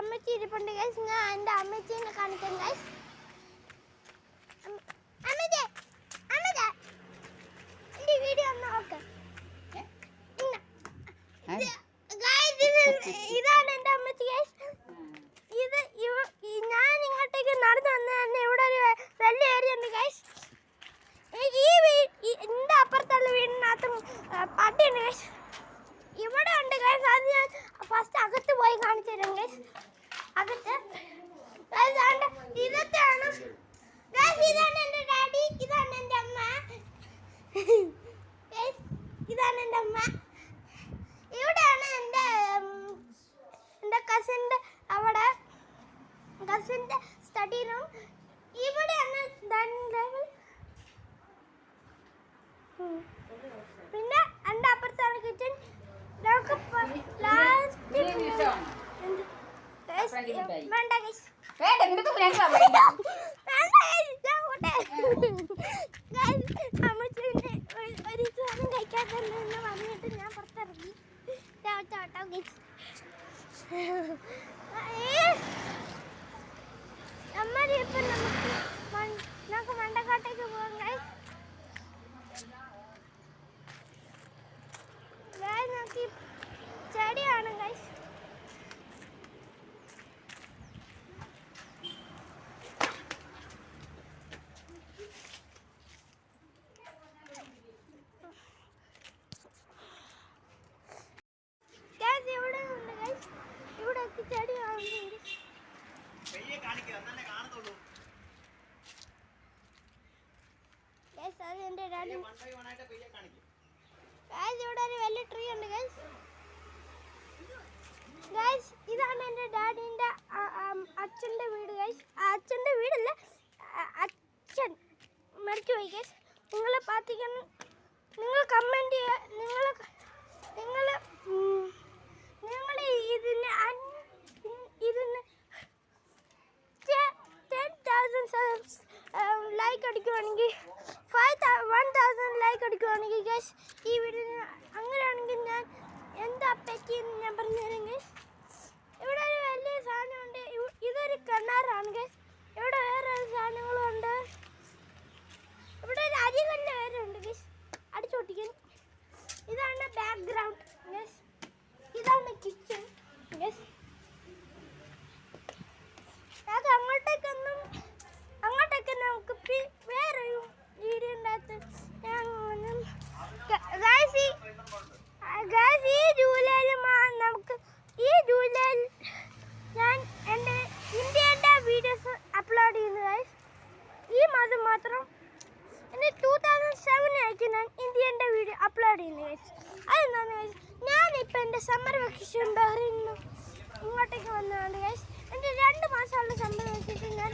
അമ്മച്ചി ഇരിപ്പുണ്ട് ഗൈസ്. ഞാൻ എൻ്റെ അമ്മച്ചീനെ കാണിക്കാം ഗൈസ്. അമ്മച്ചി അമ്മച്ചി എൻ്റെ വീഡിയോ ഒന്ന് നോക്ക്. ഇതാണ് എൻ്റെ അമ്മച്ചി ഗൈസ്. ഞാൻ ഇങ്ങോട്ടേക്ക് നടന്നു വന്ന് തന്നെ ഇവിടെ ഒരു വലിയ ഏരിയ ഉണ്ട് ഗൈസ്. എൻ്റെ അപ്പുറത്തുള്ള വീടിനകത്തും പട്ടിയുണ്ട് ഗൈസ്. ഇവിടെ ഉണ്ട് ഗൈസ്. അത് ഞാൻ ഫസ്റ്റ് അകത്ത് പോയി കാണിച്ചു തരാം ഗൈസ്. അകത്ത് ഇതൊക്കെയാണ് ഗൈസ്. ഇതാണ് എൻ്റെ ഡാഡി, ഇതാണ് എൻ്റെ അമ്മ. ഇതാണ് എൻ്റെ അമ്മ. ഇവിടെയാണ് എൻ്റെ കസിൻ്റെ അവിടെ കസിൻ്റെ സ്റ്റഡി റൂം. ഇവിടെയാണ് പിന്നെ എൻ്റെ അപ്പുറത്താണ് കിച്ചൺ. നമുക്ക് കഴിക്കാത്തന്ന് പറഞ്ഞിട്ട് ഞാൻ പുറത്തിറങ്ങി. ഇപ്പം നമുക്ക് മണ്ടക്കാട്ടേക്ക് പോകാം ഗൈസ്. നോക്കി ചെടിയാണ് ഗൈസ്. ഇവിടെ ഉണ്ട് ഗൈസ്. ഇവിടെ ചെടിയാണ്. എൻ്റെ ഡാഡി ഇവിടെ ഒരു വലിയ ട്രീ ഉണ്ട് ഗൈസ്. ഇതാണ് എൻ്റെ ഡാഡിൻ്റെ അച്ഛൻ്റെ വീട് ഗൈസ്. അച്ഛൻ്റെ വീടല്ല, അച്ഛൻ മരിച്ചുപോയി ഗൈസ്. നിങ്ങൾ പാത്തിക്കണം, നിങ്ങൾ കമൻറ്റ് ചെയ്യുക. നിങ്ങൾ ഇതിന് 10,000 ലൈക്ക് അടിക്കുവാണെങ്കിൽ 1,000 ലൈക്ക് അടിക്കുവാണെങ്കിൽ ഗൈസ് ഈ വീഡിയോന്, അങ്ങനെയാണെങ്കിൽ ഞാൻ എന്താ പറ്റിയെന്ന് ഞാൻ പറഞ്ഞുതരാം ഗൈസ്. ഇവിടെ ഒരു വലിയ സാധനമുണ്ട്. ഇതൊരു കിണറാണ് ഗൈസ്. ഇവിടെ വേറെ സാധനങ്ങളും ഉണ്ട്. ഇവിടെ ഒരു അരികല്ല് വേറെ ഉണ്ട് ഗൈസ്, അടിച്ചോട്ടിക്കാൻ. ഇതാണ് ബാക്ക്ഗ്രൗണ്ട് ഗൈസ്. ഇതാണ് കിച്ചൺ ഗൈസ്. അത് അങ്ങോട്ടേക്ക് നമുക്ക് വേറൊരു വീഡിയോ ഉണ്ടാകത്ത് ഈ ജൂലൈയിൽ ഞാൻ എൻ്റെ ഇന്ത്യൻ്റെ വീഡിയോസ് അപ്ലോഡ് ചെയ്യുന്നു ഗൈസ്. ഈ മാസം മാത്രം 2007 ആയിരിക്കും ഞാൻ ഇന്ത്യൻ്റെ വീഡിയോ അപ്ലോഡ് ചെയ്യുന്നു ഗൈസ്. അതെന്താണെന്ന് ഗൈസ്, ഞാനിപ്പോൾ എൻ്റെ സമ്മർ വെക്കേഷൻ ബഹ്റൈനിൽ നിന്ന് ഇങ്ങോട്ടേക്ക് വന്നതാണ് ഗൈസ്. എൻ്റെ 2 മാസമുള്ള സമ്മർ വെക്കേഷൻ ഞാൻ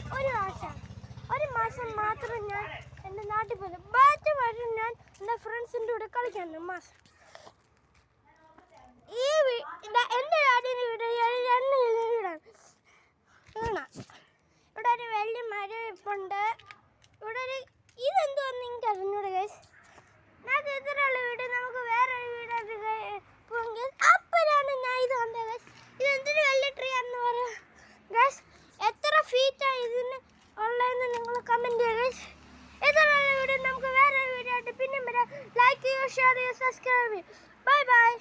ഒരു മാസം മാത്രം ഞാൻ എൻ്റെ നാട്ടിൽ പോയി. ബാക്കി വരും ഞാൻ എൻ്റെ ഫ്രണ്ട്സിൻ്റെ കൂടെ കളിക്കാൻ മാസം. എൻ്റെ ഡാഡിൻ്റെ വീട് വീടാണ്. ഇവിടെ ഒരു വലിയ മരം ഇപ്പുണ്ട്. ഇവിടെ ഇതെന്തുവന്ന് എനിക്ക് അറിഞ്ഞൂടെ ഗൈസ്. നമുക്ക് ഇത്രയുള്ള വീട്, നമുക്ക് വേറൊരു വീടാണ് പോകും ഗൈസ്. അപ്പോഴാണ് ഞാൻ ഇത് കണ്ടത് ഗൈസ്. ഇതെന്തൊരു വലിയ ട്രീ ആണെന്ന് പറയാം ഗൈസ്. എത്ര ഫീറ്റാണ് ഇതിന് ഉള്ളതെന്ന് നിങ്ങൾ കമൻറ്റ് ചെയ്യുക ഗൈസ്. ഇത്രയുള്ള വീഡിയോ നമുക്ക് വേറൊരു വീഡിയോ ആയിട്ട് പിന്നെ വരാം. ലൈക്ക് ചെയ്യുക, ഷെയർ ചെയ്യുക, സബ്സ്ക്രൈബ് ചെയ്യുക. Bye bye.